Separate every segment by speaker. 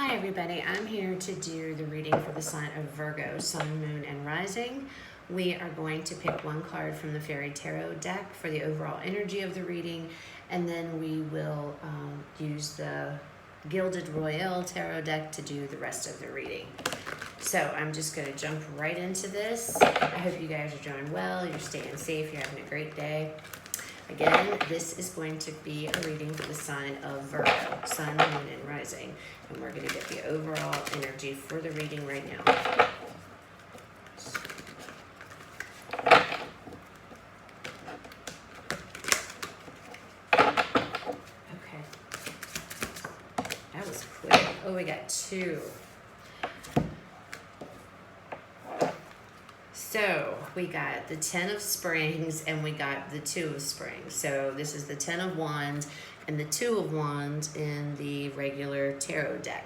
Speaker 1: Hi everybody, I'm here to do the reading for the sign of Virgo, Sun, Moon, and Rising. We are going to pick one card from the Fairy Tarot deck for the overall energy of the reading, and then we will use the Gilded Royale Tarot deck to do the rest of the reading. So I'm just going to jump right into this. I hope you guys are doing well, you're staying safe, you're having a great day. Again, this is going to be a reading for the sign of Virgo, Sun, Moon, and Rising. And we're going to get the overall energy for the reading right now. Okay. That was quick. Oh, we got two. So we got the 10 of Springs and we got the 2 of Springs. So this is the 10 of Wands and the 2 of Wands in the regular tarot deck.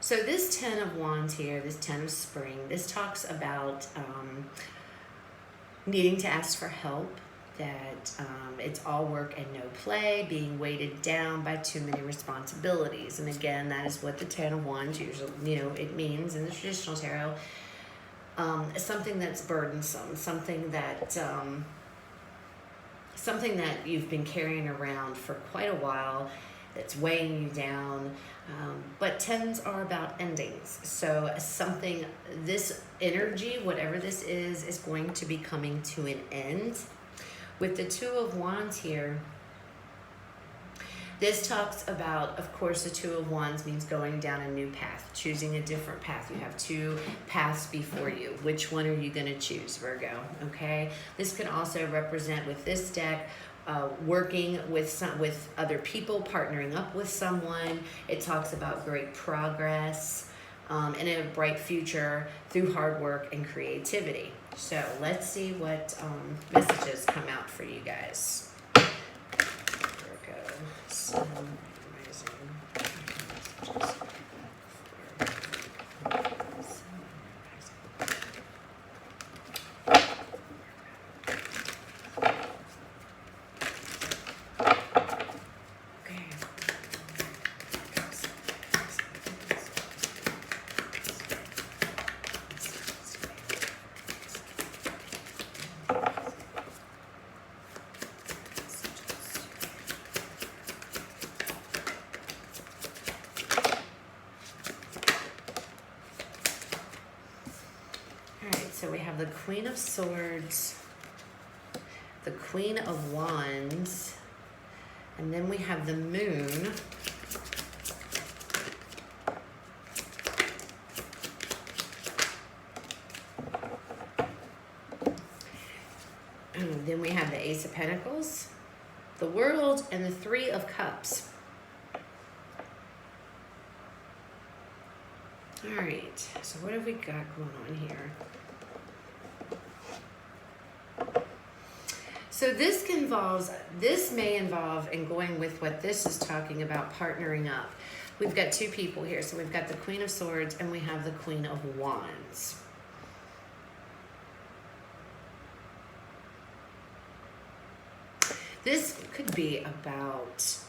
Speaker 1: So this 10 of Wands here, this 10 of Spring, this talks about needing to ask for help, that it's all work and no play, being weighted down by too many responsibilities. And again, that is what the 10 of Wands usually, it means in the traditional tarot. Something that's burdensome, something that you've been carrying around for quite a while, that's weighing you down. But 10s are about endings. So this energy, whatever this is going to be coming to an end. With the 2 of Wands here, this talks about, of course, the 2 of Wands means going down a new path, choosing a different path. You have two paths before you. Which one are you going to choose, Virgo? Okay. This can also represent, with this deck, working with other people, partnering up with someone. It talks about great progress and a bright future through hard work and creativity. So let's see what messages come out for you guys. Virgo, Sun, Rising. So we have the Queen of Swords, the Queen of Wands, and then we have the Moon. And then we have the Ace of Pentacles, the World, and the 3 of Cups. All right, so what have we got going on here? So this may involve, and going with what this is talking about, partnering up. We've got two people here. So we've got the Queen of Swords and we have the Queen of Wands. This could be about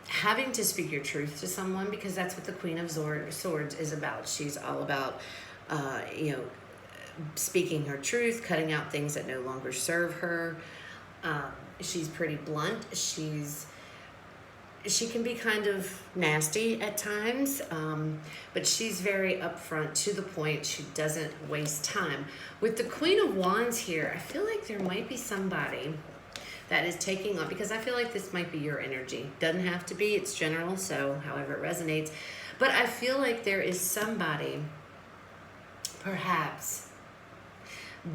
Speaker 1: having to speak your truth to someone, because that's what the Queen of Swords is about. She's all about, speaking her truth, cutting out things that no longer serve her. She's pretty blunt. She can be kind of nasty at times, but she's very upfront, to the point. She doesn't waste time. With the Queen of Wands here, I feel like there might be somebody that is taking on, because I feel like this might be your energy. Doesn't have to be, it's general, so however it resonates. But I feel like there is somebody, perhaps,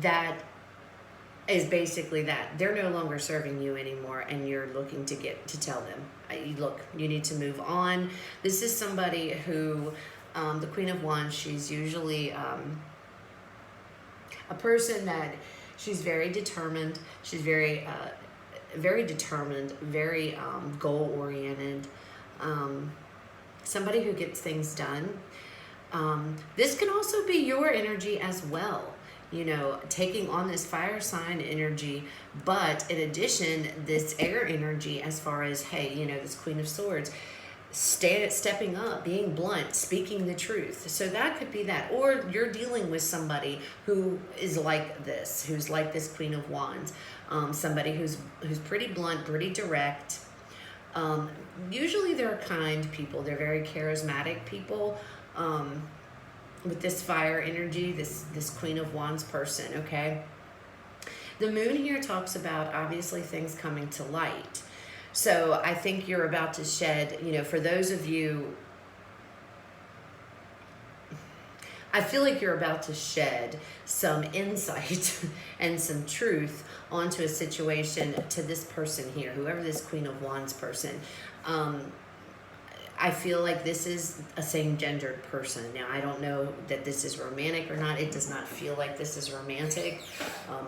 Speaker 1: that is basically that they're no longer serving you anymore, and you're looking to tell them, look, you need to move on. This is somebody who, the Queen of Wands, she's usually a person that she's very determined. She's very determined, very goal-oriented, somebody who gets things done. This can also be your energy as well. you know, taking on this fire sign energy, but in addition, this air energy as far as, hey, you know, this Queen of Swords, stepping up, being blunt, speaking the truth. So that could be that. Or you're dealing with somebody who is like this, who's like this Queen of Wands, somebody who's pretty blunt, pretty direct. Usually they're kind people. They're very charismatic people. With this fire energy, this Queen of Wands person, okay? The moon here talks about, obviously, things coming to light. So I think you're about to shed, you know, for those of you, I feel like you're about to shed some insight and some truth onto a situation to this person here, whoever this Queen of Wands person. I feel like this is a same-gendered person. Now, I don't know that this is romantic or not. It does not feel like this is romantic.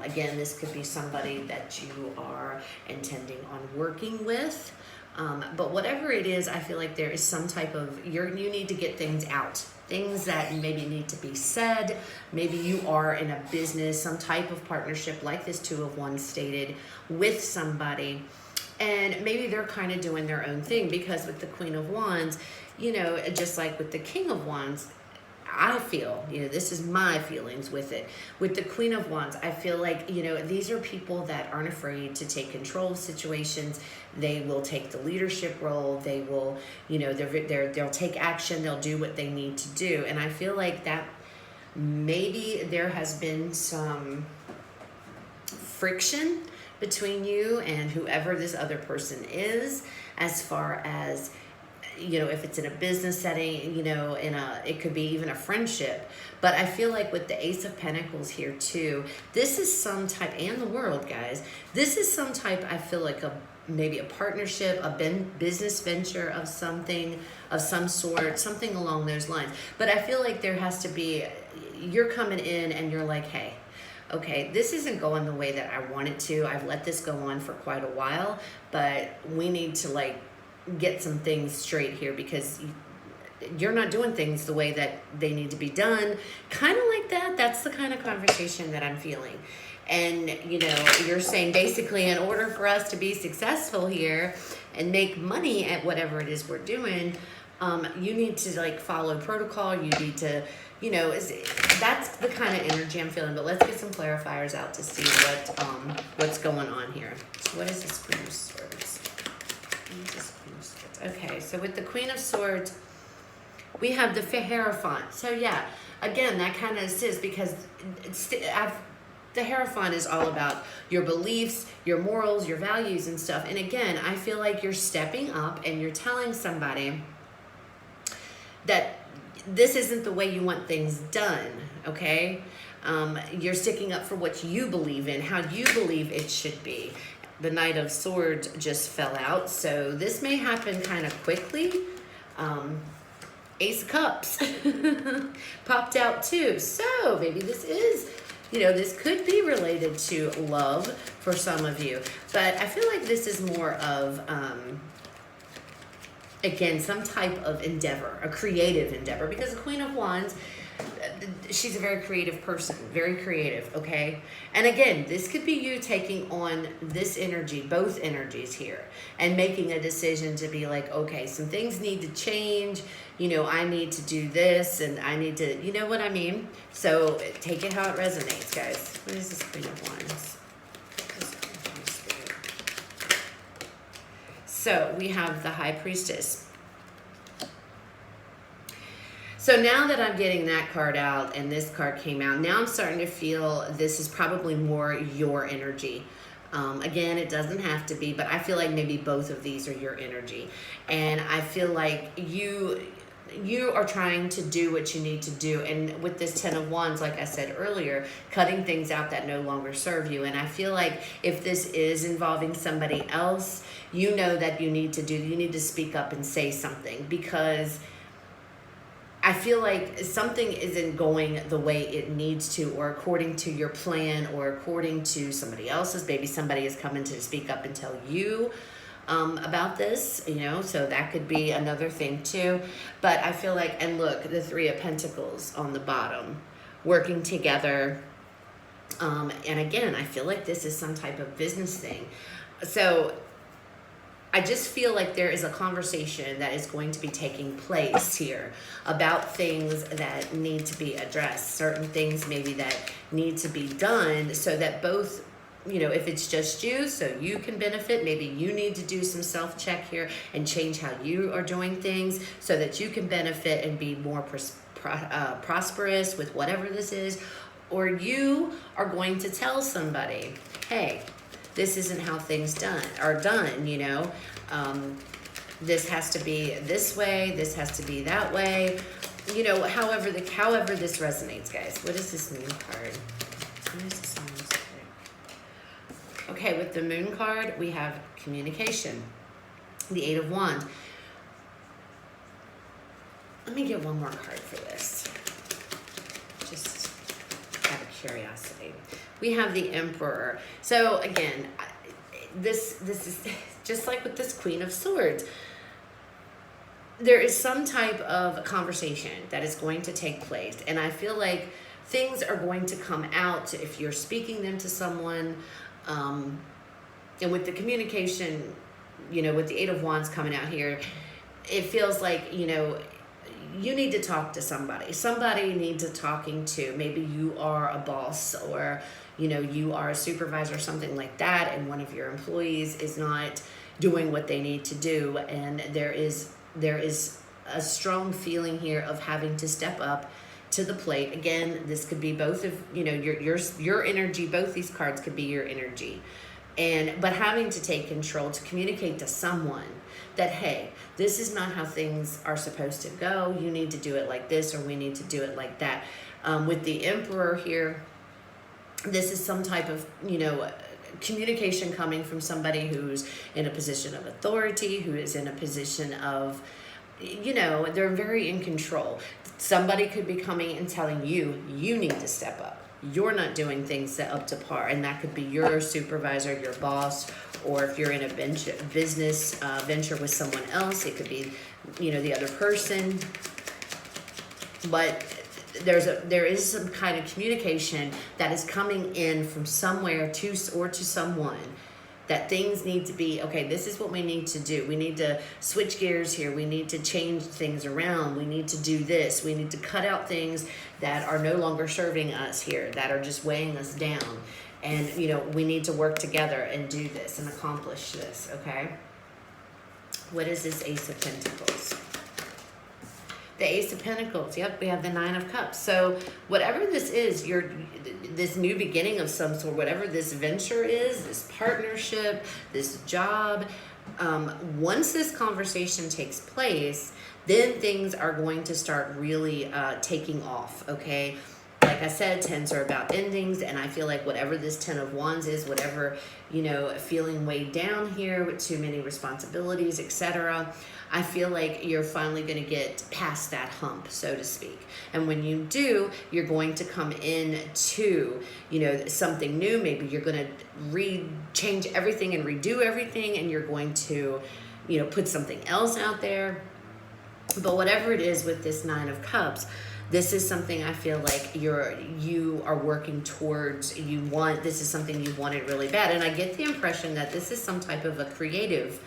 Speaker 1: Again, this could be somebody that you are intending on working with. But whatever it is, I feel like there is some type of, you need to get things out. Things that maybe need to be said. Maybe you are in a business, some type of partnership like this Two of Wands stated with somebody. And maybe they're kind of doing their own thing, because with the Queen of Wands, you know, just like with the King of Wands, I feel, you know, this is my feelings with it. With the Queen of Wands, I feel like, you know, these are people that aren't afraid to take control of situations. They will take the leadership role. They will, you know, they'll take action. They'll do what they need to do. And I feel like that maybe there has been some friction between you and whoever this other person is, as far as, you know, if it's in a business setting, you know, it could be even a friendship. But I feel like with the Ace of Pentacles here too, this is some type, and the World, guys, this is some type, I feel like maybe a partnership, a business venture of something, of some sort, something along those lines. But I feel like there has to be, you're coming in and you're like, hey, okay, this isn't going the way that I want it to. I've let this go on for quite a while, but we need to like get some things straight here, because you're not doing things the way that they need to be done. Kind of like that. That's the kind of conversation that I'm feeling. And, you know, you're saying basically, in order for us to be successful here and make money at whatever it is we're doing, you need to like follow protocol. You need to, you know, that's the kind of energy I'm feeling. But let's get some clarifiers out to see what's going on here. So what is this Queen of Swords? Okay, so with the Queen of Swords, we have the Hierophant. So yeah, again, that kind of assists, because the Hierophant is all about your beliefs, your morals, your values and stuff. And again, I feel like you're stepping up and you're telling somebody that this isn't the way you want things done, okay? You're sticking up for what you believe in, how you believe it should be. The Knight of Swords just fell out, so this may happen kind of quickly. Ace of Cups popped out too. So maybe this is, you know, this could be related to love for some of you. But I feel like this is more of, again, some type of endeavor, a creative endeavor, because the Queen of Wands, she's a very creative person, very creative, okay? And again, this could be you taking on this energy, both energies here, and making a decision to be like, okay, some things need to change, you know, I need to do this, and I need to, you know what I mean? So take it how it resonates, guys. What is this Queen of Wands? So we have the High Priestess. So now that I'm getting that card out and this card came out, now I'm starting to feel this is probably more your energy. Again, it doesn't have to be, but I feel like maybe both of these are your energy. And I feel like you are trying to do what you need to do. And with this Ten of Wands, like I said earlier, cutting things out that no longer serve you. And I feel like if this is involving somebody else, you know that you need to speak up and say something, because I feel like something isn't going the way it needs to, or according to your plan, or according to somebody else's. Maybe somebody is coming to speak up and tell you about this, you know, so that could be another thing too. But I feel like, and look, the Three of Pentacles on the bottom, working together, And again, I feel like this is some type of business thing. So I just feel like there is a conversation that is going to be taking place here about things that need to be addressed, certain things maybe that need to be done so that both, if it's just you, so you can benefit, maybe you need to do some self-check here and change how you are doing things so that you can benefit and be more prosperous with whatever this is. Or you are going to tell somebody, hey, this isn't how things are done, this has to be this way, this has to be that way, however this resonates, guys. What is this moon card? What is this on this card? Okay, with the moon card, we have communication, the 8 of Wands. Let me get one more card for this. Just out of curiosity. We have the Emperor. So again, this is just like with this Queen of Swords. There is some type of conversation that is going to take place, and I feel like things are going to come out if you're speaking them to someone. And with the communication, with the 8 of Wands coming out here, it feels like, you need to talk to somebody. Somebody needs a talking to. Maybe you are a boss, or you are a supervisor or something like that, and one of your employees is not doing what they need to do, and there is a strong feeling here of having to step up to the plate. Again, this could be both of your energy. Both these cards could be your energy, but having to take control to communicate to someone that, hey, this is not how things are supposed to go. You need to do it like this, or we need to do it like that. With the Emperor here, this is some type of, communication coming from somebody who's in a position of authority, who is in a position of, they're very in control. Somebody could be coming and telling you, you need to step up. You're not doing things up to par. And that could be your supervisor, your boss, or if you're in a business venture with someone else, it could be, the other person. But there is some kind of communication that is coming in from somewhere to someone, that things need to be, okay, this is what we need to do. We need to switch gears here. We need to change things around. We need to do this. We need to cut out things that are no longer serving us here, that are just weighing us down. And, we need to work together and do this and accomplish this, okay? What is this Ace of Pentacles? The Ace of Pentacles, yep, we have the 9 of Cups. So whatever this is, this new beginning of some sort, whatever this venture is, this partnership, this job, once this conversation takes place, then things are going to start really taking off, okay? Like I said, 10s are about endings, and I feel like whatever this 10 of Wands is, whatever, feeling weighed down here with too many responsibilities, etc., I feel like you're finally going to get past that hump, so to speak. And when you do, you're going to come in to, something new. Maybe you're going to change everything and redo everything, and you're going to, put something else out there. But whatever it is with this 9 of Cups, this is something I feel like you are working towards. This is something you wanted really bad. And I get the impression that this is some type of a creative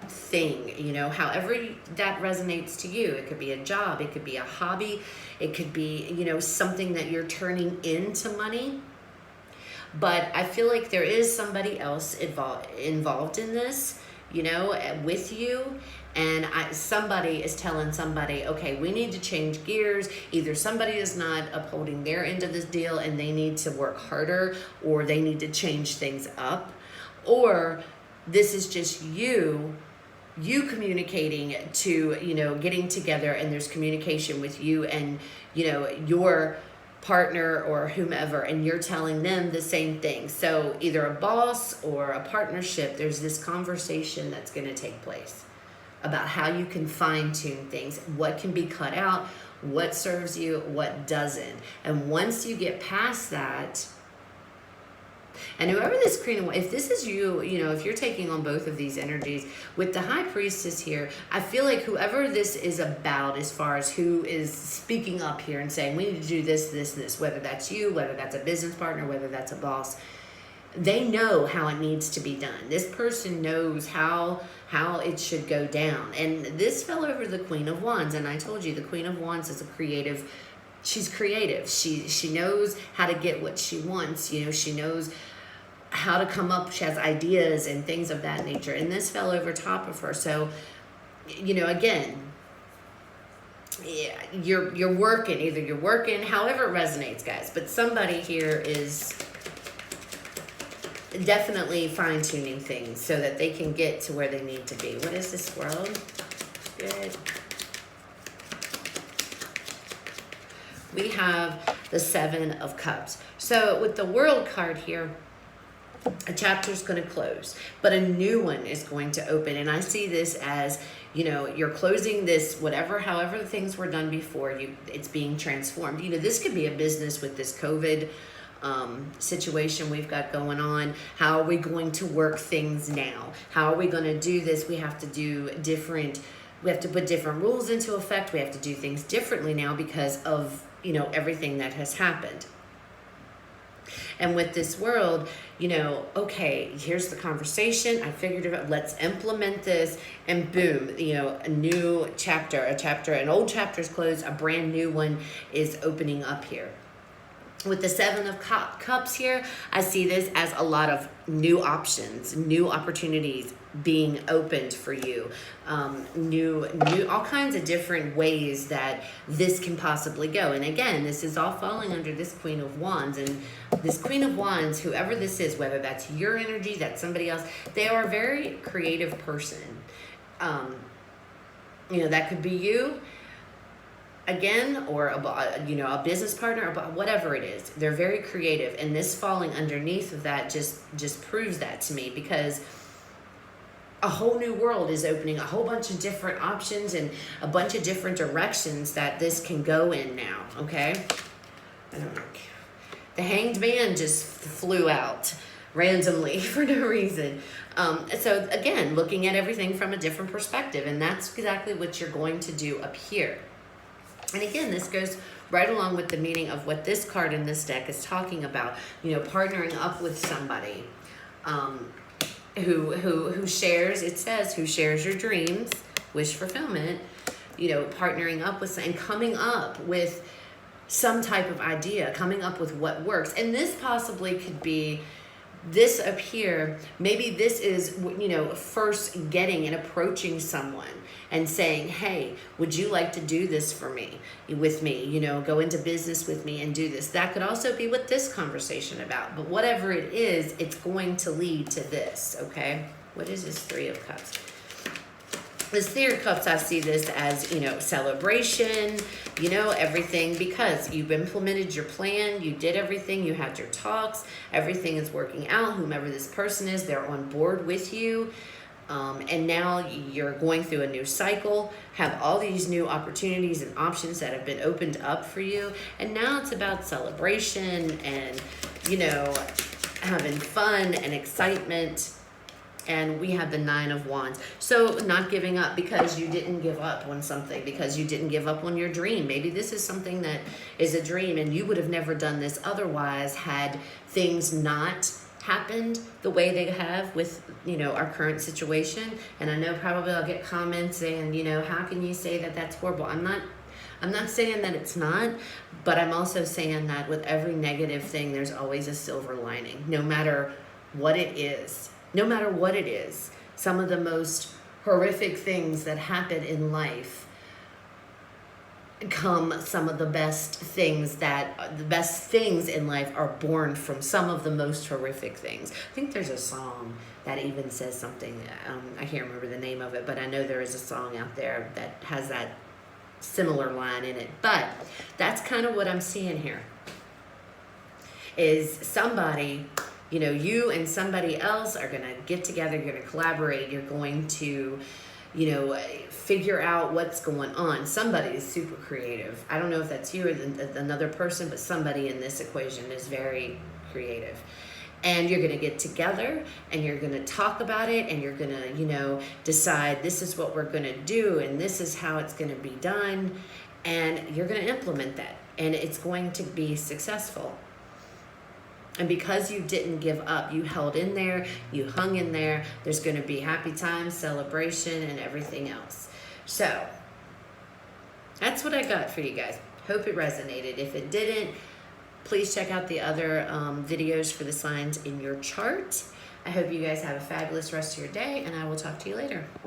Speaker 1: thing, however that resonates to you. It could be a job, it could be a hobby, it could be, something that you're turning into money. But I feel like there is somebody else involved in this, with you. And somebody is telling somebody, okay, we need to change gears. Either somebody is not upholding their end of this deal and they need to work harder, or they need to change things up, or this is just you communicating to, getting together, and there's communication with you and, your partner or whomever, and you're telling them the same thing. So either a boss or a partnership, there's this conversation that's going to take place about how you can fine-tune things, what can be cut out, what serves you, what doesn't. And once you get past that, And whoever this Queen of Wands, if this is you, if you're taking on both of these energies, with the High Priestess here, I feel like whoever this is about, as far as who is speaking up here and saying, we need to do this, this, and this, whether that's you, whether that's a business partner, whether that's a boss, they know how it needs to be done. This person knows how it should go down. And this fell over the Queen of Wands. And I told you, the Queen of Wands is a creative. She's creative. She knows how to get what she wants. She knows how to come up. She has ideas and things of that nature. And this fell over top of her. So, again, yeah, you're working. Either you're working, however it resonates, guys. But somebody here is definitely fine-tuning things so that they can get to where they need to be. What is this world? Good. We have the Seven of Cups. So with the World card here, a chapter is going to close, but a new one is going to open. And I see this as, you're closing this, however things were done before, it's being transformed. This could be a business with this COVID situation we've got going on. How are we going to work things now? How are we going to do this? We have to put different rules into effect. We have to do things differently now because of, everything that has happened. And with this world, okay, here's the conversation. I figured it out. Let's implement this. And boom, a new chapter, an old chapter is closed. A brand new one is opening up here. With the Seven of Cups here, I see this as a lot of new options, new opportunities being opened for you. New, all kinds of different ways that this can possibly go. And again, this is all falling under this Queen of Wands. And this Queen of Wands, whoever this is, whether that's your energy, that's somebody else, they are a very creative person. That could be you. Again, or a business partner, or whatever it is, they're very creative, and this falling underneath of that just proves that to me, because a whole new world is opening, a whole bunch of different options and a bunch of different directions that this can go in now. Okay, I don't know. The Hanged Man just flew out randomly for no reason. So again, looking at everything from a different perspective, and that's exactly what you're going to do up here. And again, this goes right along with the meaning of what this card in this deck is talking about. Partnering up with somebody who shares. It says who shares your dreams, wish fulfillment. Partnering up with and coming up with some type of idea, coming up with what works. And this possibly could be this up here. Maybe this is first getting and approaching someone and saying, hey, would you like to do this with me, go into business with me and do this. That could also be what this conversation about, but whatever it is, it's going to lead to this. Okay, what is this Three of Cups? This Three of Cups, I see this as, celebration, everything, because you've implemented your plan, you did everything, you had your talks, everything is working out. Whomever this person is, they're on board with you. And now you're going through a new cycle, have all these new opportunities and options that have been opened up for you. And now it's about celebration and, having fun and excitement. And we have the Nine of Wands. So not giving up because you didn't give up on something, because you didn't give up on your dream. Maybe this is something that is a dream and you would have never done this otherwise had things not happened the way they have with, our current situation. And I know probably I'll get comments saying, how can you say that that's horrible? I'm not saying that it's not, but I'm also saying that with every negative thing, there's always a silver lining, no matter what it is. No matter what it is, some of the most horrific things that happen in life come some of the best things in life are born from some of the most horrific things. I think there's a song that even says something, I can't remember the name of it, but I know there is a song out there that has that similar line in it. But that's kind of what I'm seeing here, is somebody, you and somebody else are going to get together, you're going to collaborate, you're going to, figure out what's going on. Somebody is super creative. I don't know if that's you or another person, but somebody in this equation is very creative. And you're going to get together and you're going to talk about it, and you're going to, you know, decide this is what we're going to do and this is how it's going to be done, and you're going to implement that, and it's going to be successful. And because you didn't give up, you held in there, you hung in there, there's going to be happy times, celebration, and everything else. So that's what I got for you guys. Hope it resonated. If it didn't, please check out the other videos for the signs in your chart. I hope you guys have a fabulous rest of your day, and I will talk to you later.